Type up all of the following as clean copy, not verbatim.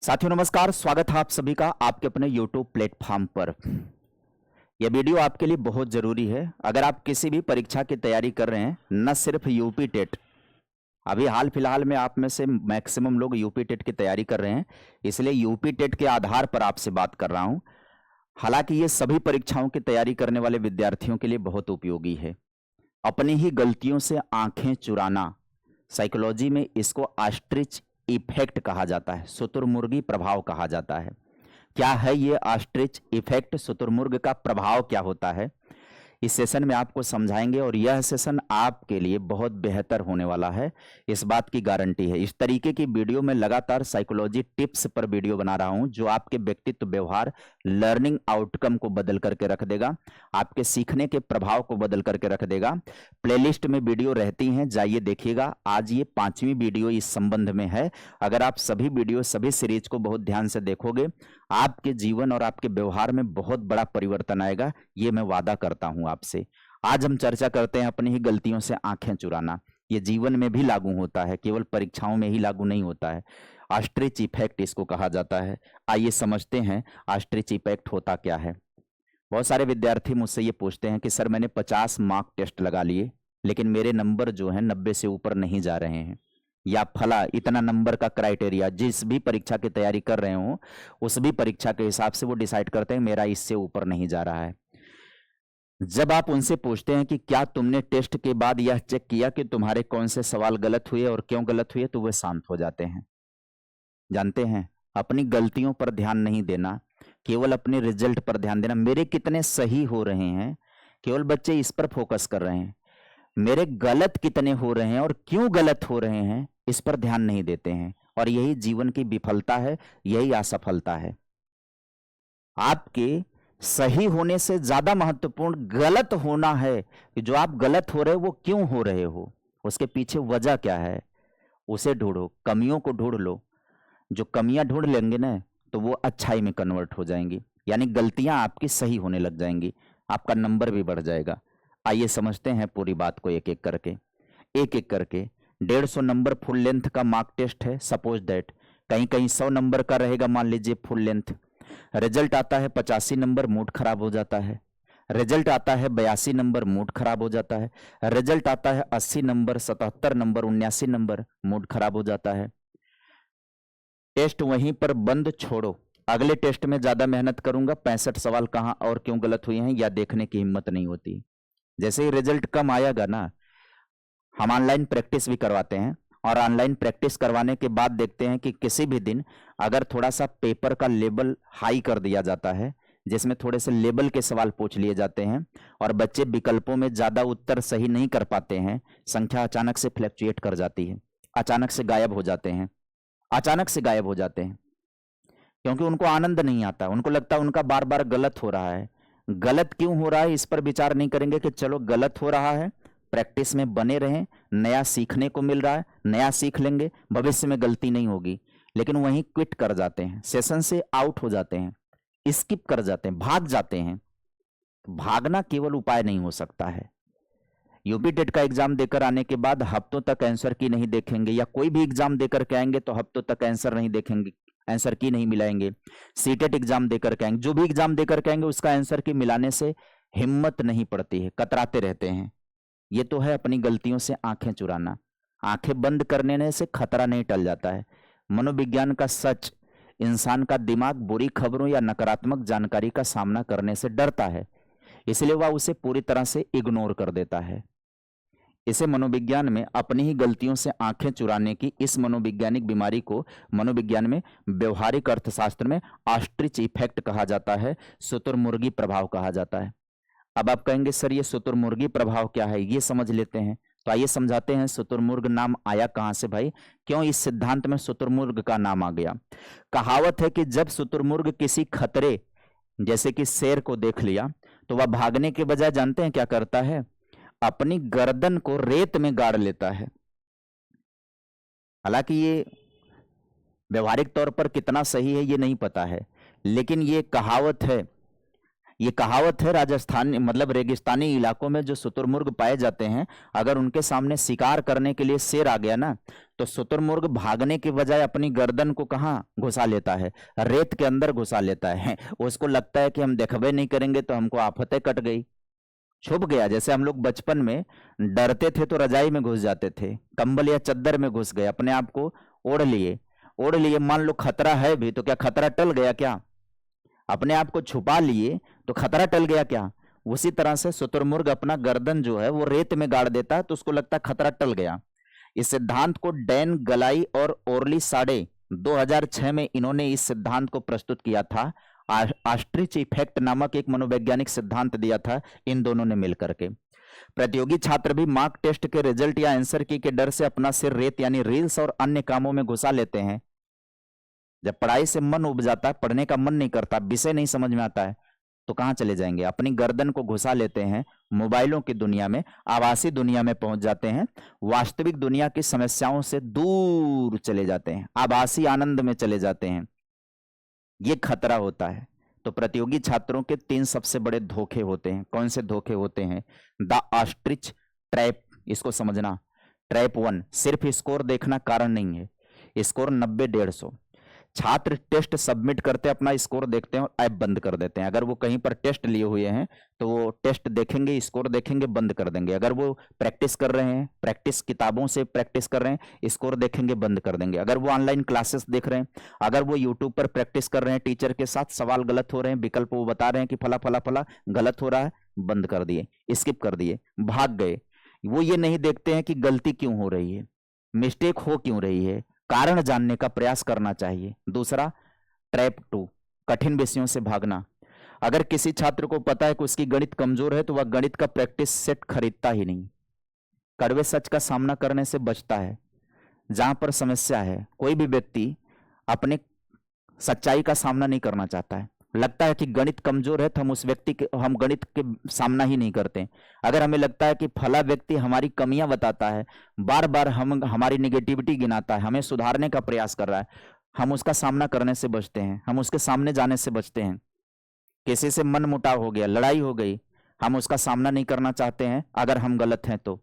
साथियों नमस्कार, स्वागत है आप सभी का आपके अपने YouTube प्लेटफॉर्म पर। यह वीडियो आपके लिए बहुत ज़रूरी है। अगर आप किसी भी परीक्षा की तैयारी कर रहे हैं, न सिर्फ यूपी टेट, अभी हाल फिलहाल में आप में से मैक्सिमम लोग यूपी टेट की तैयारी कर रहे हैं, इसलिए यूपी टेट के आधार पर आपसे बात कर रहा हूं। हालांकि ये सभी परीक्षाओं की तैयारी करने वाले विद्यार्थियों के लिए बहुत उपयोगी है। अपनी ही गलतियों से आंखें चुराना, साइकोलॉजी में इसको ऑस्ट्रिच इफेक्ट कहा जाता है, शुतुरमुर्गी प्रभाव कहा जाता है। क्या है ये ऑस्ट्रिच इफेक्ट, शुतुरमुर्ग का प्रभाव क्या होता है, इस सेशन में आपको समझाएंगे और यह सेशन आपके लिए बहुत बेहतर होने वाला है, इस बात की गारंटी है। इस तरीके की वीडियो में लगातार साइकोलॉजी टिप्स पर वीडियो बना रहा हूं, जो आपके व्यक्तित्व, व्यवहार, लर्निंग आउटकम को बदल करके रख देगा, आपके सीखने के प्रभाव को बदल करके रख देगा। प्लेलिस्ट में वीडियो रहती हैं, जाइए देखिएगा। आज ये 5वीं वीडियो इस संबंध में है। अगर आप सभी वीडियो, सभी सीरीज को बहुत ध्यान से देखोगे, आपके जीवन और आपके व्यवहार में बहुत बड़ा परिवर्तन आएगा, ये मैं वादा करता हूं आपसे। आज हम चर्चा करते हैं अपनी ही गलतियों से आंखें चुराना। ये जीवन में भी लागू होता है, केवल परीक्षाओं में ही लागू नहीं होता है। ऑस्ट्रिच इफेक्ट इसको कहा जाता है। आइए समझते हैं ऑस्ट्रिच इफेक्ट होता क्या है। बहुत सारे विद्यार्थी मुझसे ये पूछते हैं कि सर मैंने 50 मार्क टेस्ट लगा लिए, लेकिन मेरे नंबर जो है 90 से ऊपर नहीं जा रहे हैं, या फला इतना नंबर का क्राइटेरिया, जिस भी परीक्षा की तैयारी कर रहे हो उस भी परीक्षा के हिसाब से वो डिसाइड करते हैं मेरा इससे ऊपर नहीं जा रहा है। जब आप उनसे पूछते हैं कि क्या तुमने टेस्ट के बाद यह चेक किया कि तुम्हारे कौन से सवाल गलत हुए और क्यों गलत हुए, तो वे शांत हो जाते हैं। जानते हैं, अपनी गलतियों पर ध्यान नहीं देना, केवल अपने रिजल्ट पर ध्यान देना। मेरे कितने सही हो रहे हैं, केवल बच्चे इस पर फोकस कर रहे हैं। मेरे गलत कितने हो रहे हैं और क्यों गलत हो रहे हैं, इस पर ध्यान नहीं देते हैं। और यही जीवन की विफलता है, यही असफलता है। आपके सही होने से ज्यादा महत्वपूर्ण गलत होना है कि जो आप गलत हो रहे हो वो क्यों हो रहे हो, उसके पीछे वजह क्या है, उसे ढूंढो, कमियों को ढूंढ लो। जो कमियां ढूंढ लेंगे ना, तो वो अच्छाई में कन्वर्ट हो जाएंगी, यानी गलतियां आपकी सही होने लग जाएंगी, आपका नंबर भी बढ़ जाएगा। आइए समझते हैं पूरी बात को एक एक करके। एक एक करके 150 नंबर फुल लेंथ का मार्क टेस्ट है, सपोज दैट। कहीं कहीं 100 नंबर का रहेगा, मान लीजिए फुल लेंथ। रिजल्ट आता है 85 नंबर, मूड खराब हो जाता है। रिजल्ट आता है 82 नंबर, मूड खराब हो जाता है। रिजल्ट आता है 80 नंबर, 77 नंबर, 79 नंबर, मूड खराब हो जाता है। टेस्ट वहीं पर बंद, छोड़ो। अगले टेस्ट में ज्यादा मेहनत करूंगा, 65 सवाल कहां और क्यों गलत हुए हैं या देखने की हिम्मत नहीं होती। जैसे ही रिजल्ट कम आएगा ना, हम ऑनलाइन प्रैक्टिस भी करवाते हैं, और ऑनलाइन प्रैक्टिस करवाने के बाद देखते हैं कि किसी भी दिन अगर थोड़ा सा पेपर का लेवल हाई कर दिया जाता है, जिसमें थोड़े से लेवल के सवाल पूछ लिए जाते हैं, और बच्चे विकल्पों में ज्यादा उत्तर सही नहीं कर पाते हैं, संख्या अचानक से फ्लक्चुएट कर जाती है, अचानक से गायब हो जाते हैं, अचानक से गायब हो जाते हैं। क्योंकि उनको आनंद नहीं आता, उनको लगता है उनका बार बार गलत हो रहा है। गलत क्यों हो रहा है इस पर विचार नहीं करेंगे कि चलो गलत हो रहा है, प्रैक्टिस में बने रहें, नया सीखने को मिल रहा है, नया सीख लेंगे, भविष्य में गलती नहीं होगी। लेकिन वहीं क्विट कर जाते हैं, सेशन से आउट हो जाते हैं, स्किप कर जाते हैं, भाग जाते हैं। भागना केवल उपाय नहीं हो सकता है। यूपी टेट का एग्जाम देकर आने के बाद हफ्तों तक आंसर की नहीं देखेंगे, या कोई भी एग्जाम देकर के आएंगे तो हफ्तों तक आंसर नहीं देखेंगे, आंसर की नहीं मिलाएंगे। सीटेट एग्जाम देकर के आएंगे, जो भी एग्जाम देकर के आएंगे उसका आंसर की मिलाने से हिम्मत नहीं पड़ती है, कतराते रहते हैं। ये तो है अपनी गलतियों से आंखें चुराना। आंखें बंद करने से खतरा नहीं टल जाता है। मनोविज्ञान का सच, इंसान का दिमाग बुरी खबरों या नकारात्मक जानकारी का सामना करने से डरता है, इसलिए वह उसे पूरी तरह से इग्नोर कर देता है। इसे मनोविज्ञान में अपनी ही गलतियों से आंखें चुराने की इस मनोवैज्ञानिक बीमारी को मनोविज्ञान में, व्यवहारिक अर्थशास्त्र में ऑस्ट्रिच इफेक्ट कहा जाता है, शुतुरमुर्गी प्रभाव कहा जाता है। अब आप कहेंगे सर ये शुतुरमुर्गी प्रभाव क्या है, ये समझ लेते हैं। तो आइए समझाते हैं शुतुरमुर्ग नाम आया कहां से भाई, क्यों इस सिद्धांत में शुतुरमुर्ग का नाम आ गया। कहावत है कि जब शुतुरमुर्ग किसी खतरे जैसे कि शेर को देख लिया, तो वह भागने के बजाय जानते हैं क्या करता है, अपनी गर्दन को रेत में गाड़ लेता है। हालांकि ये व्यवहारिक तौर पर कितना सही है ये नहीं पता है, लेकिन ये कहावत है, ये कहावत है, राजस्थान मतलब रेगिस्तानी इलाकों में जो शुतुरमुर्ग पाए जाते हैं, अगर उनके सामने शिकार करने के लिए शेर आ गया ना, तो शुतुरमुर्ग भागने के बजाय अपनी गर्दन को कहाँ घुसा लेता है? रेत के अंदर घुसा लेता है। उसको लगता है कि हम देखबे नहीं करेंगे तो हमको आफतें कट गई, छुप गया। जैसे हम लोग बचपन में डरते थे तो रजाई में घुस जाते थे, कंबल या चद्दर में घुस गए, अपने आप को ओढ़ लिए। मान लो खतरा है भी तो क्या खतरा टल गया क्या? अपने आप को छुपा लिए तो खतरा टल गया क्या? उसी तरह से शुतुरमुर्ग अपना गर्दन जो है वो रेत में गाड़ देता है तो उसको लगता है खतरा टल गया। इस सिद्धांत को डैन गलाई और ओरली साडे 2006 में इन्होंने इस सिद्धांत को प्रस्तुत किया था। ऑस्ट्रिच इफेक्ट नामक एक मनोवैज्ञानिक सिद्धांत दिया था इन दोनों ने मिलकर के। प्रतियोगी छात्र भी मार्क टेस्ट के रिजल्ट या आंसर की के डर से अपना सिर रेत यानी रील्स और अन्य कामों में घुसा लेते हैं। जब पढ़ाई से मन उब जाता है, पढ़ने का मन नहीं करता, विषय नहीं समझ में आता है, तो कहां चले जाएंगे? अपनी गर्दन को घुसा लेते हैं, मोबाइलों की दुनिया में, आभासी दुनिया में पहुंच जाते हैं, वास्तविक दुनिया की समस्याओं से दूर चले जाते हैं, आभासी आनंद में चले जाते हैं। ये खतरा होता है। तो प्रतियोगी छात्रों के 3 सबसे बड़े धोखे होते हैं। कौन से धोखे होते हैं? द ऑस्ट्रिच ट्रैप, इसको समझना। ट्रैप 1, सिर्फ स्कोर देखना कारण नहीं है। स्कोर 90-150। छात्र टेस्ट सबमिट करते अपना स्कोर देखते हैं और ऐप बंद कर देते हैं। अगर वो कहीं पर टेस्ट लिए हुए हैं तो वो टेस्ट देखेंगे, स्कोर देखेंगे, बंद कर देंगे। अगर वो प्रैक्टिस कर रहे हैं, प्रैक्टिस किताबों से प्रैक्टिस कर रहे हैं, स्कोर देखेंगे, बंद कर देंगे। अगर वो ऑनलाइन क्लासेस देख रहे हैं, अगर वो यूट्यूब पर प्रैक्टिस कर रहे हैं टीचर के साथ, सवाल गलत हो रहे हैं, विकल्प वो बता रहे हैं कि फला फला फला गलत हो रहा है, बंद कर दिए, स्किप कर दिए, भाग गए। वो ये नहीं देखते हैं कि गलती क्यों हो रही है, मिस्टेक हो क्यों रही है, कारण जानने का प्रयास करना चाहिए। दूसरा, ट्रैप 2, कठिन विषयों से भागना। अगर किसी छात्र को पता है कि उसकी गणित कमजोर है तो वह गणित का प्रैक्टिस सेट खरीदता ही नहीं, कड़वे सच का सामना करने से बचता है। जहां पर समस्या है, कोई भी व्यक्ति अपने सच्चाई का सामना नहीं करना चाहता है। लगता है कि गणित कमजोर है तो हम गणित के सामना ही नहीं करते। अगर हमें लगता है कि फला व्यक्ति हमारी कमियां बताता है, बार बार हमारी निगेटिविटी गिनाता है, हमें सुधारने का प्रयास कर रहा है, हम उसका सामना करने से बचते हैं, हम उसके सामने जाने से बचते हैं। किसी से मन मुटाव हो गया, लड़ाई हो गई, हम उसका सामना नहीं करना चाहते हैं। अगर हम गलत हैं तो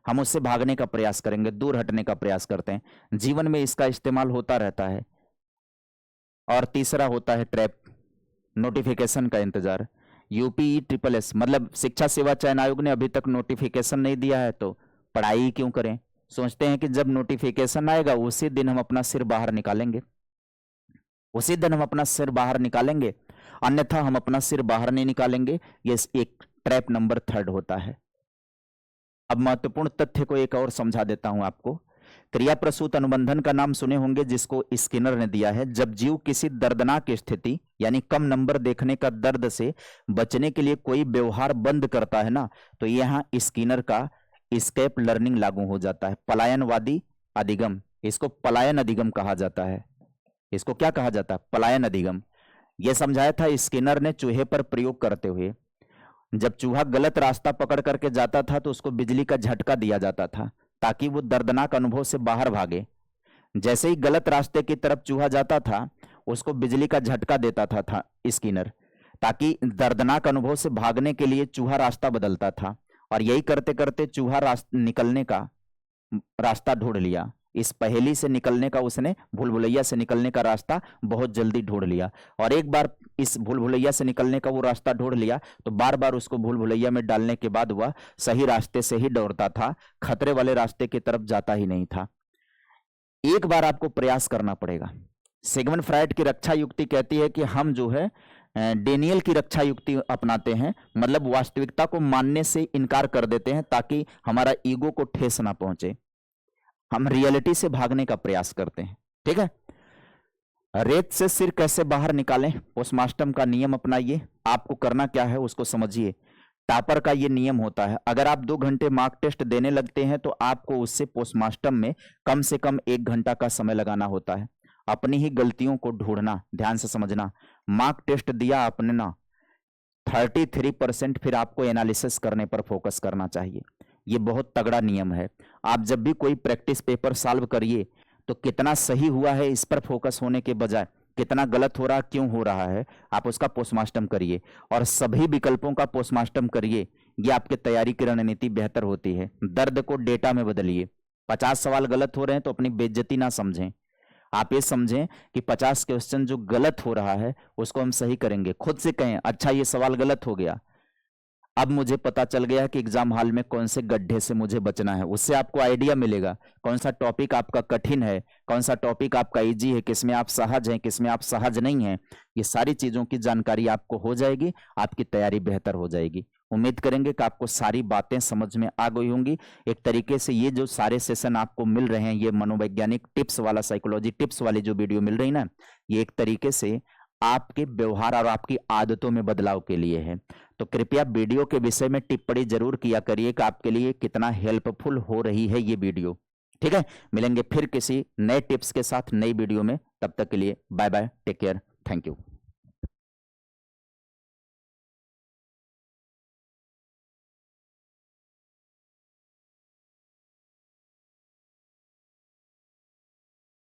हम उससे भागने का प्रयास करेंगे, दूर हटने का प्रयास करते हैं। जीवन में इसका इस्तेमाल होता रहता है। और तीसरा होता है ट्रैप, नोटिफिकेशन का इंतजार। यूपीई ट्रिपल एस मतलब शिक्षा सेवा चयन आयोग ने अभी तक नोटिफिकेशन नहीं दिया है तो पढ़ाई क्यों करें? सोचते हैं कि जब नोटिफिकेशन आएगा उसी दिन हम अपना सिर बाहर निकालेंगे, उसी दिन हम अपना सिर बाहर निकालेंगे, अन्यथा हम अपना सिर बाहर नहीं निकालेंगे। ये एक ट्रैप नंबर 3 होता है। अब महत्वपूर्ण तथ्य को एक और समझा देता हूं आपको। क्रिया प्रसूत अनुबंधन का नाम सुने होंगे जिसको स्किनर ने दिया है। जब जीव किसी दर्दनाक स्थिति यानी कम नंबर देखने का दर्द से बचने के लिए कोई व्यवहार बंद करता है ना, तो यहां स्किनर का एस्केप लर्निंग लागू हो जाता है। पलायनवादी अधिगम, इसको पलायन अधिगम कहा जाता है। इसको क्या कहा जाता है? पलायन अधिगम। यह समझाया था स्किनर ने चूहे पर प्रयोग करते हुए। जब चूहा गलत रास्ता पकड़ करके जाता था तो उसको बिजली का झटका दिया जाता था ताकि वो दर्दनाक अनुभव से बाहर भागे। जैसे ही गलत रास्ते की तरफ चूहा जाता था उसको बिजली का झटका देता था स्किनर, ताकि दर्दनाक अनुभव से भागने के लिए चूहा रास्ता बदलता था। और यही करते करते चूहा निकलने का रास्ता ढूंढ लिया। इस पहेली से निकलने का, उसने भूल भुलैया से निकलने का रास्ता बहुत जल्दी ढूंढ लिया। और एक बार इस भूल भुलैया से निकलने का वो रास्ता ढूंढ लिया तो बार बार उसको भूल भुलैया में डालने के बाद वह सही रास्ते से ही दौड़ता था, खतरे वाले रास्ते की तरफ जाता ही नहीं था। एक बार आपको प्रयास करना पड़ेगा। सिगमंड फ्रायड की रक्षा युक्ति कहती है कि हम जो है डेनियल की रक्षा युक्ति अपनाते हैं, मतलब वास्तविकता को मानने से इनकार कर देते हैं ताकि हमारा ईगो को ठेस ना पहुंचे। हम रियलिटी से भागने का प्रयास करते हैं। ठीक है। रेत से सिर कैसे बाहर निकालें? पोस्टमास्टम का नियम अपनाइए। आपको करना क्या है उसको समझिए। टॉपर का ये नियम होता है, अगर आप 2 घंटे मार्क टेस्ट देने लगते हैं तो आपको उससे पोस्टमास्टम में कम से कम 1 घंटा का समय लगाना होता है। अपनी ही गलतियों को ढूंढना, ध्यान से समझना। मार्क टेस्ट दिया आपने ना 33%, फिर आपको एनालिसिस करने पर फोकस करना चाहिए। ये बहुत तगड़ा नियम है। आप जब भी कोई प्रैक्टिस पेपर सॉल्व करिए तो कितना सही हुआ है इस पर फोकस होने के बजाय कितना गलत हो रहा, क्यों हो रहा है, आप उसका पोस्टमार्टम करिए और सभी विकल्पों का पोस्टमार्टम करिए। ये आपके तैयारी की रणनीति बेहतर होती है। दर्द को डेटा में बदलिए। 50 सवाल गलत हो रहे हैं तो अपनी बेइज्जती ना समझें, आप ये समझें कि 50 क्वेश्चन जो गलत हो रहा है उसको हम सही करेंगे। खुद से कहें, अच्छा ये सवाल गलत हो गया, अब मुझे पता चल गया कि एग्जाम हॉल में कौन से गड्ढे से मुझे बचना है। उससे आपको आइडिया मिलेगा कौन सा टॉपिक आपका कठिन है, कौन सा टॉपिक आपका इजी है, किसमें आप सहज हैं, किसमें आप सहज नहीं हैं। ये सारी चीजों की जानकारी आपको हो जाएगी, आपकी तैयारी बेहतर हो जाएगी। उम्मीद करेंगे कि आपको सारी बातें समझ में आ गई होंगी। एक तरीके से ये जो सारे सेशन आपको मिल रहे हैं, ये मनोवैज्ञानिक टिप्स वाला, साइकोलॉजी टिप्स वाली जो वीडियो मिल रही ना, ये एक तरीके से आपके व्यवहार और आपकी आदतों में बदलाव के लिए है। तो कृपया वीडियो के विषय में टिप्पणी जरूर किया करिए कि आपके लिए कितना हेल्पफुल हो रही है ये वीडियो। ठीक है, मिलेंगे फिर किसी नए टिप्स के साथ नई वीडियो में। तब तक के लिए bye bye, take care, thank you.